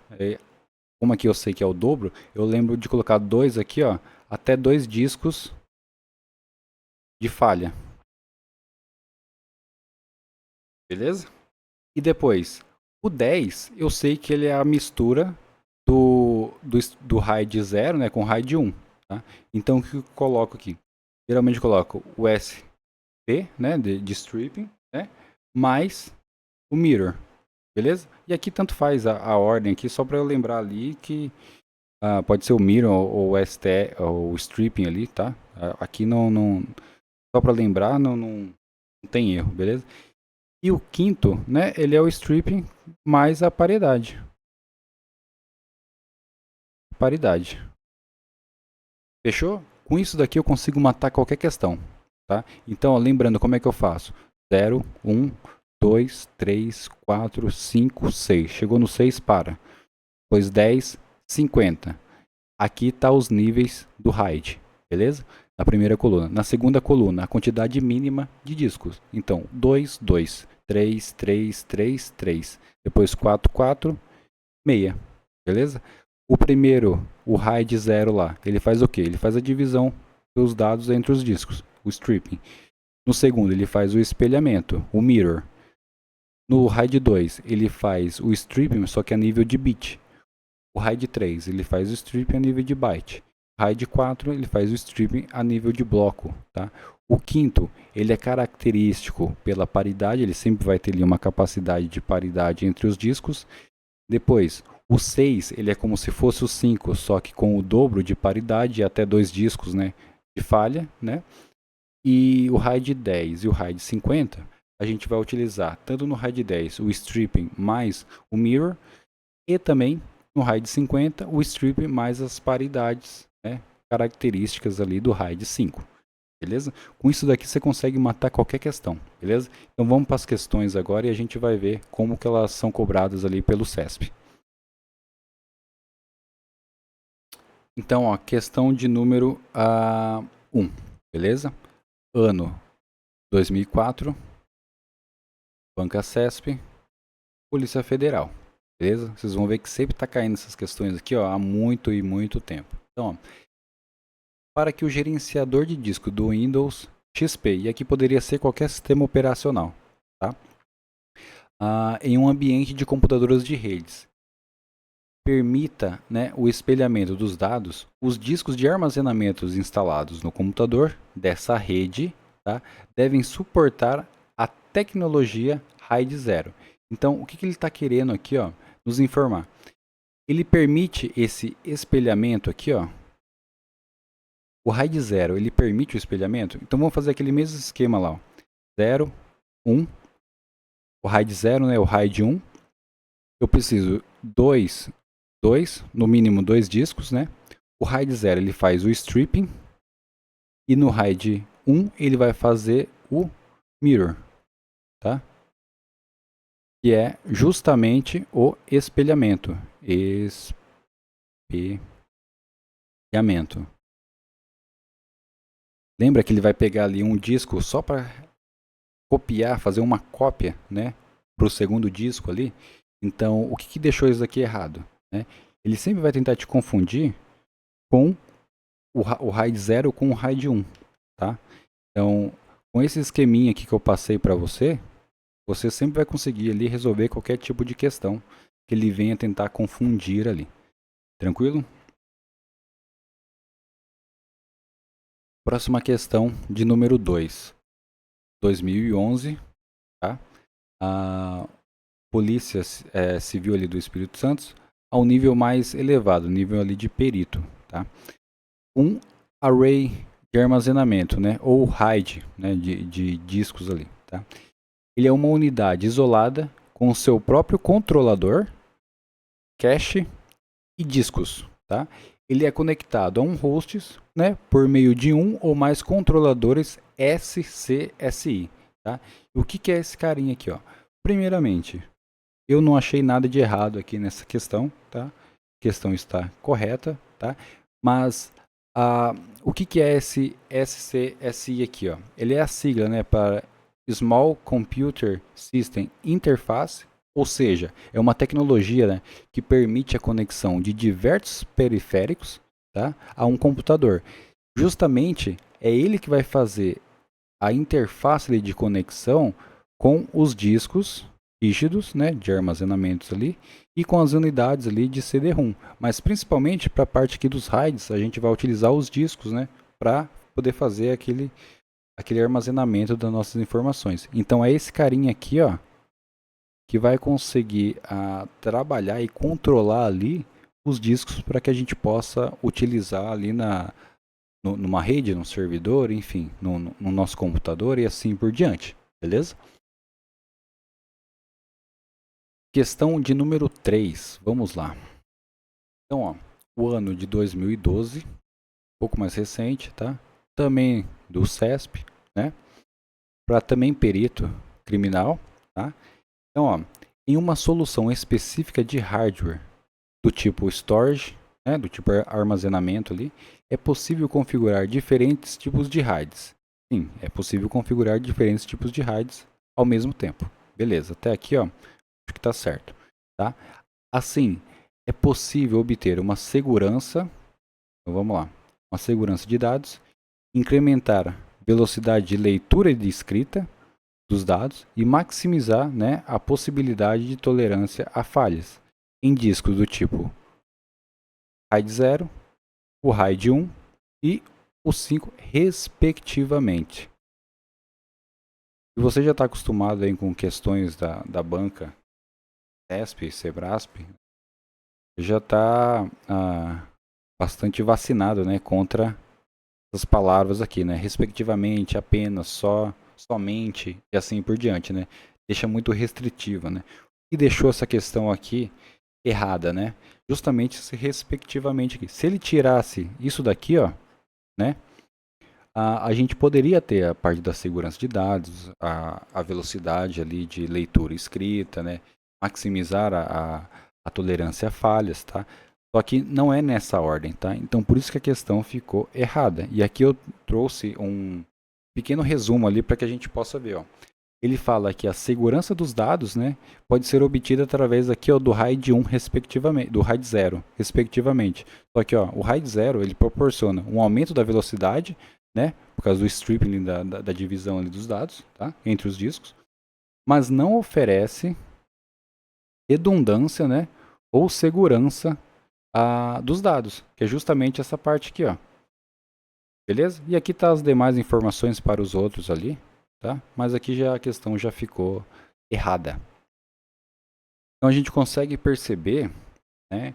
Como aqui eu sei que é o dobro, eu lembro de colocar 2 aqui, ó. Até 2 discos de falha. Beleza? E depois, o 10, eu sei que ele é a mistura do RAID 0, né, com o RAID 1. Tá? Então, o que eu coloco aqui? Geralmente eu coloco o SP, né, de stripping, né, mais o mirror. Beleza? E aqui tanto faz a ordem aqui, só para eu lembrar ali que pode ser o mirror ou o ST, ou o stripping ali, tá? Aqui não só para lembrar, não tem erro, beleza? E o quinto, né, ele é o stripping mais a paridade. Paridade. Fechou? Com isso daqui eu consigo matar qualquer questão, tá? Então, ó, lembrando como é que eu faço. 0, 1, 2, 3, 4, 5, 6. Chegou no 6, para. Depois 10, 50. Aqui tá os níveis do RAID, beleza? Na primeira coluna. Na segunda coluna, a quantidade mínima de discos. Então, 2, 2, 3, 3, 3, 3. Depois 4, 4, 6. Beleza? O primeiro, o RAID 0 lá, ele faz o quê? Ele faz a divisão dos dados entre os discos, o stripping. No segundo, ele faz o espelhamento, o mirror. No RAID 2, ele faz o stripping, só que a nível de bit. O RAID 3, ele faz o stripping a nível de byte. O RAID 4, ele faz o stripping a nível de bloco. Tá? O quinto, ele é característico pela paridade, ele sempre vai ter ali uma capacidade de paridade entre os discos. Depois, o 6, ele é como se fosse o 5, só que com o dobro de paridade e até 2 discos, né, de falha, né? E o RAID 10 e o RAID 50, a gente vai utilizar tanto no RAID 10 o stripping mais o mirror e também no RAID 50 o stripping mais as paridades, né, características ali do RAID 5. Beleza? Com isso daqui você consegue matar qualquer questão, beleza? Então vamos para as questões agora e a gente vai ver como que elas são cobradas ali pelo CESP. Então, ó, questão de número 1, beleza? Ano 2004, Banca CESP, Polícia Federal, beleza? Vocês vão ver que sempre está caindo essas questões aqui, ó, há muito e muito tempo. Então, ó, para que o gerenciador de disco do Windows XP, e aqui poderia ser qualquer sistema operacional, tá? Em um ambiente de computadoras de redes, permita, né, o espelhamento dos dados, os discos de armazenamento instalados no computador dessa rede, tá, devem suportar a tecnologia RAID 0. Então, o que ele está querendo aqui, ó, nos informar? Ele permite esse espelhamento aqui, ó. O RAID 0, ele permite o espelhamento? Então, vamos fazer aquele mesmo esquema lá, ó. 0, 1, o RAID 0, né, o RAID 1. Eu preciso 2, no mínimo 2 discos, né? O RAID 0 ele faz o stripping e no RAID 1 ele vai fazer o mirror, tá? Que é justamente o espelhamento. Espelhamento. Lembra que ele vai pegar ali um disco só para copiar, fazer uma cópia, né, para o segundo disco ali? Então, o que deixou isso aqui errado, né? Ele sempre vai tentar te confundir com o RAID 0 com o RAID 1, tá? Então, com esse esqueminha aqui que eu passei para você, você sempre vai conseguir ali resolver qualquer tipo de questão que ele venha tentar confundir ali. Tranquilo? Próxima questão de número 2. 2011, tá? A Polícia Civil ali do Espírito Santo, ao nível mais elevado, nível ali de perito, tá? Um array de armazenamento, né, ou RAID, né, de discos ali, tá? Ele é uma unidade isolada com seu próprio controlador, cache e discos, tá? Ele é conectado a um host, né, por meio de um ou mais controladores SCSI, tá? O que é esse carinha aqui, ó? Primeiramente, eu não achei nada de errado aqui nessa questão, tá? A questão está correta, tá? Mas o que é esse SCSI aqui, ó? Ele é a sigla, né, para Small Computer System Interface, ou seja, é uma tecnologia, né, que permite a conexão de diversos periféricos, tá, a um computador. Justamente é ele que vai fazer a interface de conexão com os discos rígidos, né, de armazenamentos ali, e com as unidades ali de CD-ROM. Mas principalmente para a parte aqui dos RAIDs, a gente vai utilizar os discos, né, para poder fazer aquele armazenamento das nossas informações. Então é esse carinha aqui, ó, que vai conseguir trabalhar e controlar ali os discos para que a gente possa utilizar ali numa rede, num servidor, enfim, no nosso computador e assim por diante, beleza? Questão de número 3, vamos lá. Então, ó, o ano de 2012, um pouco mais recente, tá? Também do CESP, né? Para também perito criminal, tá? Então, ó, em uma solução específica de hardware do tipo storage, né, do tipo armazenamento ali, é possível configurar diferentes tipos de RAIDs. Sim, é possível configurar diferentes tipos de RAIDs ao mesmo tempo. Beleza, até aqui, ó, acho que está certo, tá? Assim, é possível obter uma segurança, então vamos lá, uma segurança de dados, incrementar velocidade de leitura e de escrita dos dados e maximizar, né, a possibilidade de tolerância a falhas em discos do tipo RAID 0, o RAID 1 e o 5, respectivamente. Se você já está acostumado aí com questões da banca CESP, Sebrasp, já está bastante vacinado, né, contra as palavras aqui, né, respectivamente, apenas, só, somente e assim por diante, né, deixa muito restritiva, né, e deixou essa questão aqui errada, né, justamente esse respectivamente aqui. Se ele tirasse isso daqui, ó, né, a gente poderia ter a parte da segurança de dados, a velocidade ali de leitura e escrita, né, maximizar a tolerância a falhas, tá? Só que não é nessa ordem, tá? Então por isso que a questão ficou errada. E aqui eu trouxe um pequeno resumo ali para que a gente possa ver, ó. Ele fala que a segurança dos dados, né, pode ser obtida através aqui, ó, do RAID 1 respectivamente, do RAID 0, respectivamente. Só que, ó, o RAID 0 ele proporciona um aumento da velocidade, né, por causa do stripping da divisão ali dos dados, tá, entre os discos, mas não oferece redundância, né, ou segurança dos dados, que é justamente essa parte aqui, ó. Beleza? E aqui tá as demais informações para os outros ali, tá? Mas aqui já a questão já ficou errada. Então a gente consegue perceber, né,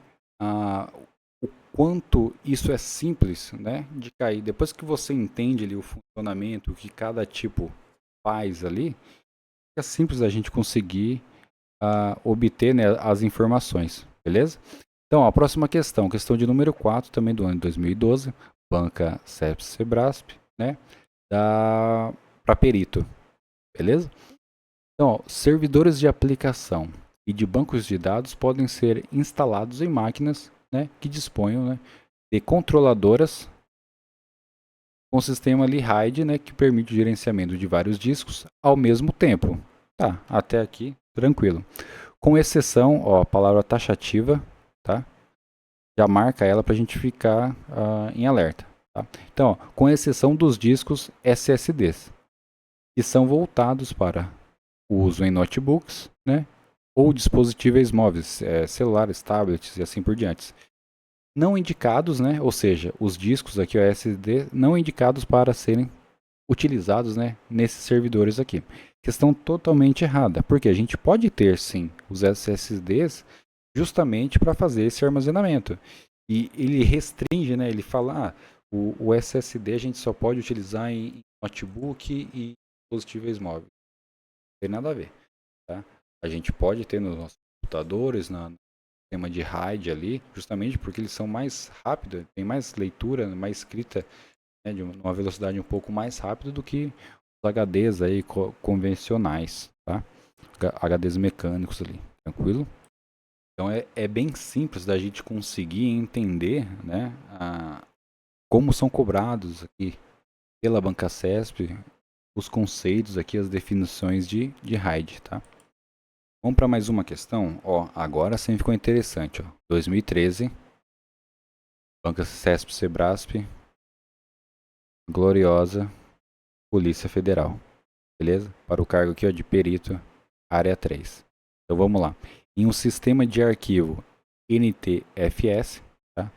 o quanto isso é simples, né, de cair. Depois que você entende ali o funcionamento, o que cada tipo faz ali, é simples a gente conseguir obter, né, as informações, beleza? Então, a próxima questão de número 4, também do ano de 2012, banca CEP Sebrasp, né, para perito, beleza? Então, ó, servidores de aplicação e de bancos de dados podem ser instalados em máquinas, né, que disponham, né, de controladoras com sistema ali RAID, né, que permite o gerenciamento de vários discos ao mesmo tempo. Tá, até aqui tranquilo. Com exceção, ó, a palavra taxativa, tá? Já marca ela para a gente ficar em alerta. Tá? Então, ó, com exceção dos discos SSDs, que são voltados para o uso em notebooks, né, ou dispositivos móveis, celulares, tablets e assim por diante. Não indicados, né, ou seja, os discos aqui, o SSD, não indicados para serem utilizados, né, nesses servidores aqui. Questão totalmente errada, porque a gente pode ter sim os SSDs justamente para fazer esse armazenamento. E ele restringe, né, ele fala, o SSD a gente só pode utilizar em notebook e dispositivos móveis. Não tem nada a ver, tá? A gente pode ter nos nossos computadores, no sistema de RAID ali, justamente porque eles são mais rápidos, tem mais leitura, mais escrita, né, de uma velocidade um pouco mais rápida do que os HDs aí convencionais, tá? HDs mecânicos ali, tranquilo? Então é bem simples da gente conseguir entender, né, como são cobrados aqui pela banca CESP os conceitos aqui, as definições de RAID, tá? Vamos para mais uma questão. Ó, agora sim ficou interessante. Ó. 2013, banca CESP, Sebrasp, gloriosa Polícia Federal, beleza? Para o cargo aqui ó, de perito, área 3. Então vamos lá. Em um sistema de arquivo NTFS, tá?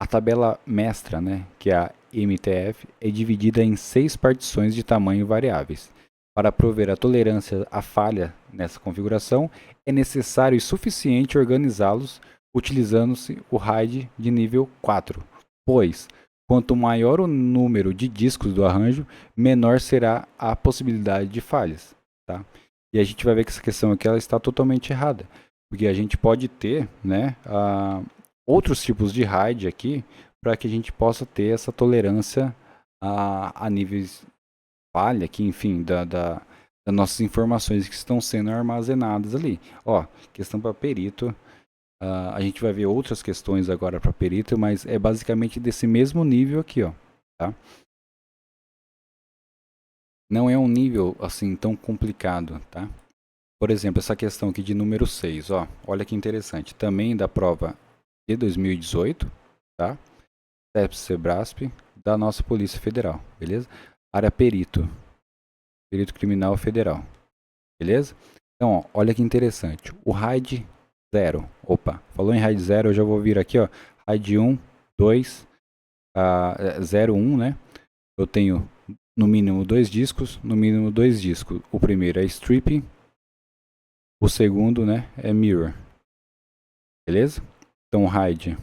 A tabela mestra, né, que é a MTF, é dividida em 6 partições de tamanho variáveis. Para prover a tolerância à falha nessa configuração, é necessário e suficiente organizá-los utilizando-se o RAID de nível 4, pois, quanto maior o número de discos do arranjo, menor será a possibilidade de falhas. Tá? E a gente vai ver que essa questão aqui ela está totalmente errada, porque a gente pode ter, né, outros tipos de RAID aqui para que a gente possa ter essa tolerância a níveis falha aqui, enfim, das nossas informações que estão sendo armazenadas ali. Ó, questão para perito. A gente vai ver outras questões agora para perito, mas é basicamente desse mesmo nível aqui, ó, tá? Não é um nível assim tão complicado, tá? Por exemplo, essa questão aqui de número 6, ó, olha que interessante. Também da prova de 2018, tá? CEP Sebrasp, da nossa Polícia Federal, beleza? Área perito, perito criminal federal, beleza? Então, ó, olha que interessante. O RAID 0, opa, falou em RAID 0, eu já vou vir aqui, ó, RAID 1, 2, 0, 1, né? Eu tenho no mínimo 2 discos, no mínimo 2 discos. O primeiro é stripping, o segundo, né, é mirror, beleza? Então, RAID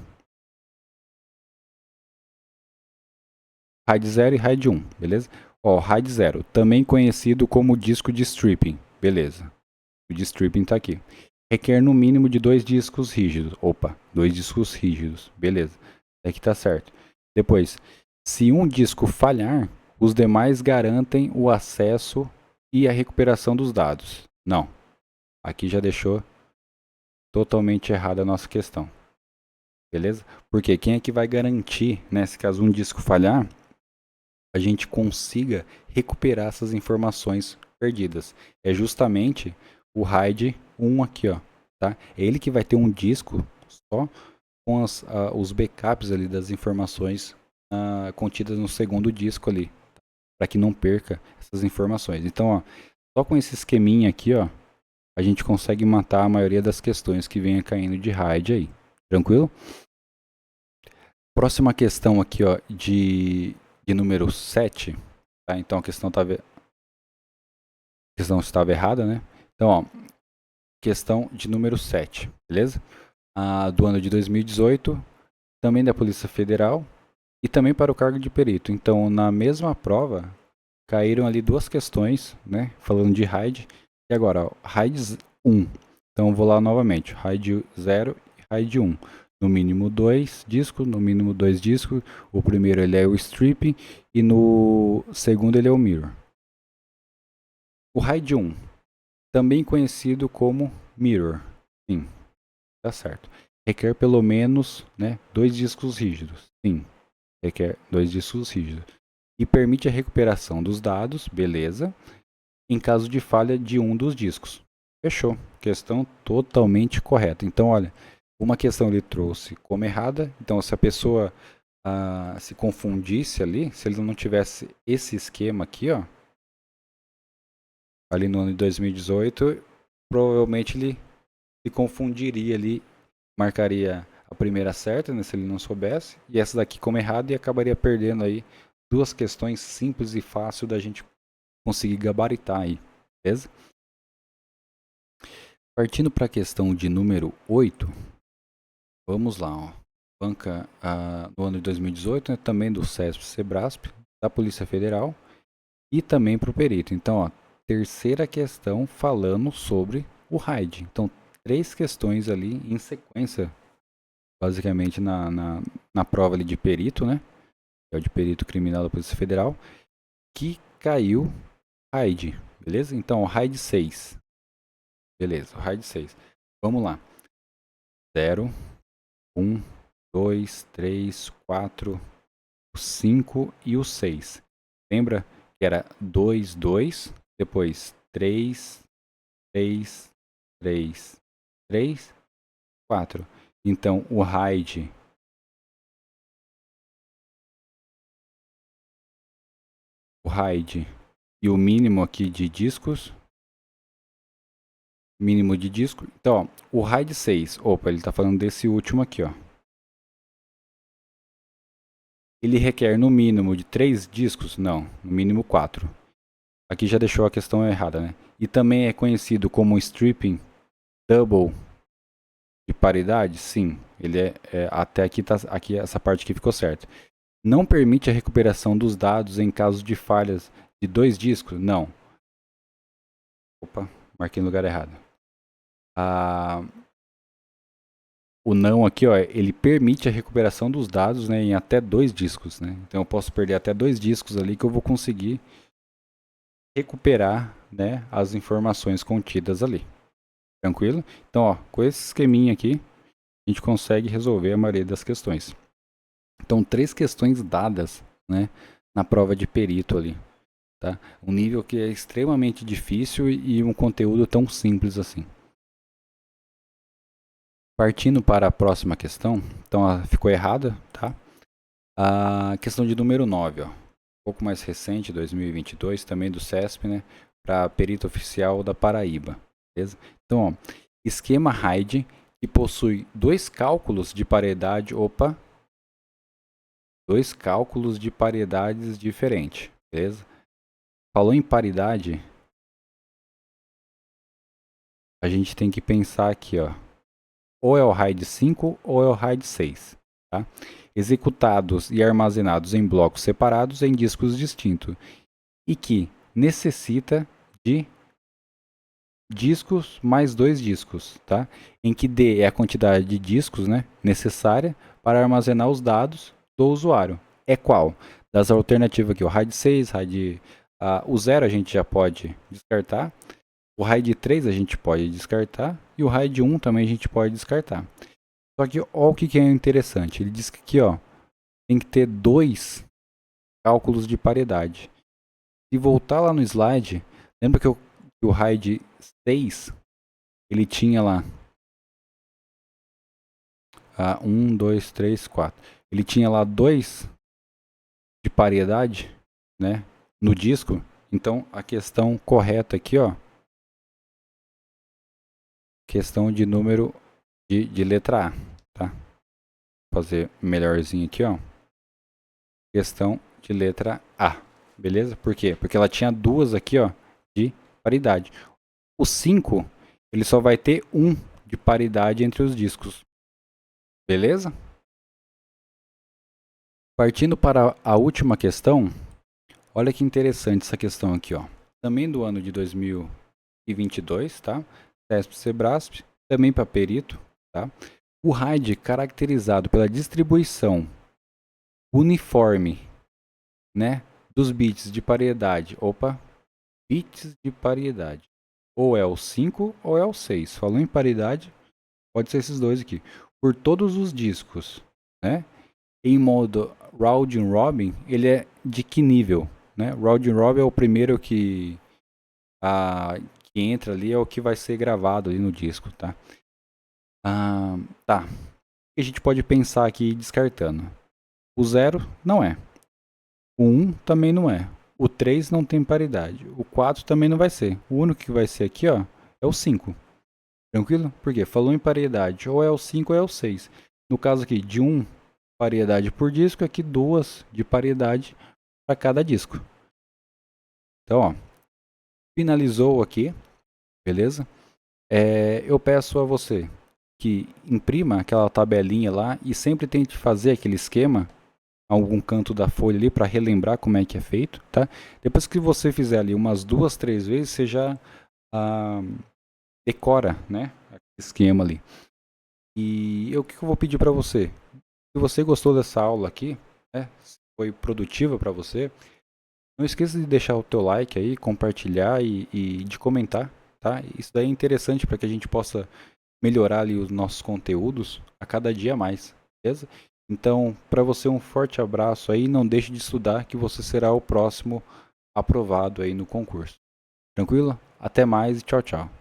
0 e RAID 1, beleza? Ó, RAID 0, também conhecido como disco de stripping, beleza. O de stripping está aqui. Requer no mínimo de 2 discos rígidos. Opa, 2 discos rígidos, beleza. Aqui está certo. Depois, se um disco falhar, os demais garantem o acesso e a recuperação dos dados. Não, aqui já deixou totalmente errada a nossa questão. Beleza? Porque quem é que vai garantir, né, se caso um disco falhar, a gente consiga recuperar essas informações perdidas? É justamente o RAID 1 aqui, ó, tá? É ele que vai ter um disco só com os backups ali das informações contidas no segundo disco ali, para que não perca essas informações. Então, ó, só com esse esqueminha aqui, ó, a gente consegue matar a maioria das questões que venha caindo de RAID aí. Tranquilo? Próxima questão aqui, ó, de número 7. Tá? Então a questão estava errada, né? Então, ó, questão de número 7, beleza? Do ano de 2018, também da Polícia Federal e também para o cargo de perito. Então, na mesma prova, caíram ali 2 questões, né? Falando de RAID. E agora, ó, RAID 1. Então, vou lá novamente. RAID 0 e RAID 1. No mínimo 2 discos, no mínimo 2 discos. O primeiro ele é o stripping e no segundo ele é o mirror. O RAID 1, também conhecido como mirror. Sim, tá certo. Requer pelo menos, né, 2 discos rígidos. Sim, requer 2 discos rígidos. E permite a recuperação dos dados, beleza, em caso de falha de um dos discos. Fechou. Questão totalmente correta. Então, olha, uma questão ele trouxe como errada. Então, se a pessoa se confundisse ali, se ele não tivesse esse esquema aqui, ó, ali no ano de 2018, provavelmente ele se confundiria ali, marcaria a primeira certa, né, se ele não soubesse, e essa daqui como errada e acabaria perdendo aí 2 questões simples e fácil da gente conseguir gabaritar aí, beleza? Partindo para a questão de número 8, vamos lá, ó. Banca no ano de 2018, né, também do CESP Sebrasp, da Polícia Federal e também para o perito. Então, ó, terceira questão falando sobre o RAID. Então, 3 questões ali em sequência, basicamente na prova ali de perito, né? É o de perito criminal da Polícia Federal, que caiu RAID, beleza? Então, o RAID 6. Beleza, o RAID 6. Vamos lá. 0, 1, 2, 3, 4, 5 e o 6. Lembra que era 2, 2, depois 3, 3, 3, 3, 4. Então, o RAID e o mínimo aqui de discos. Mínimo de disco. Então, ó, o RAID 6. Opa, ele está falando desse último aqui, ó. Ele requer no mínimo de 3 discos? Não, no mínimo 4. Aqui já deixou a questão errada, né? E também é conhecido como stripping double de paridade? Sim, ele até aqui tá, aqui essa parte aqui ficou certa. Não permite a recuperação dos dados em caso de falhas de 2 discos? Não. Opa, marquei no lugar errado. O não aqui, ó, ele permite a recuperação dos dados, né, em até 2 discos, né? Então eu posso perder até 2 discos ali que eu vou conseguir recuperar, né, as informações contidas ali. Tranquilo? Então, ó, com esse esqueminha aqui, a gente consegue resolver a maioria das questões. Então, 3 questões dadas, né, na prova de perito ali, tá? Um nível que é extremamente difícil e um conteúdo tão simples assim. Partindo para a próxima questão, então ficou errada, tá? A questão de número 9, ó, um pouco mais recente, 2022, também do CESP, né, para perito oficial da Paraíba, beleza? Então, ó, esquema RAID que possui 2 cálculos de paridade, 2 cálculos de paridades diferentes, beleza? Falou em paridade, a gente tem que pensar aqui, ó, ou é o RAID 5 ou é o RAID 6, tá? Executados e armazenados em blocos separados em discos distintos e que necessita de discos mais 2 discos, tá? Em que D é a quantidade de discos, né, necessária para armazenar os dados do usuário. É qual? Das alternativas aqui, o RAID 6, RAID, o 0 a gente já pode descartar, o RAID 3 a gente pode descartar e o RAID 1 também a gente pode descartar. Só que olha o que é interessante, ele diz que aqui, ó, tem que ter 2 cálculos de paridade. Se voltar lá no slide, lembra que o RAID 6, ele tinha lá 1, 2, 3, 4. Ele tinha lá 2 de paridade, né, no disco. Então, a questão correta aqui, ó, questão de número de letra A, tá? Vou fazer melhorzinho aqui, ó. Questão de letra A, beleza? Por quê? Porque ela tinha 2 aqui, ó, de paridade. O 5, ele só vai ter 1 de paridade entre os discos. Beleza? Partindo para a última questão, olha que interessante essa questão aqui, ó. Também do ano de 2022, tá? CESP-Sebrasp, também para perito, tá? O RAID caracterizado pela distribuição uniforme, né, dos bits de paridade. Bits de paridade. Ou é o 5 ou é o 6. Falou em paridade, pode ser esses dois aqui. Por todos os discos, né? Em modo round robin, ele é de que nível, né? Round robin é o primeiro que entra ali, é o que vai ser gravado ali no disco, tá? Tá. A gente pode pensar aqui descartando. O 0 não é. O 1 também não é. O 3 não tem paridade. O 4 também não vai ser. O único que vai ser aqui, ó, é o 5. Tranquilo? Por quê? Falou em paridade. Ou é o 5 ou é o 6. No caso aqui, de 1 paridade por disco, aqui 2 de paridade para cada disco. Então, ó, finalizou aqui, beleza? Eu peço a você que imprima aquela tabelinha lá e sempre tente fazer aquele esquema algum canto da folha ali para relembrar como é que é feito, tá? Depois que você fizer ali umas 2, 3 vezes, você já decora, né, aquele esquema ali. E o que eu vou pedir para você? Se você gostou dessa aula aqui, né, se foi produtiva para você, não esqueça de deixar o teu like aí, compartilhar e de comentar, tá? Isso daí é interessante para que a gente possa melhorar ali os nossos conteúdos a cada dia mais, beleza? Então, para você um forte abraço aí, não deixe de estudar que você será o próximo aprovado aí no concurso. Tranquilo? Até mais e tchau, tchau.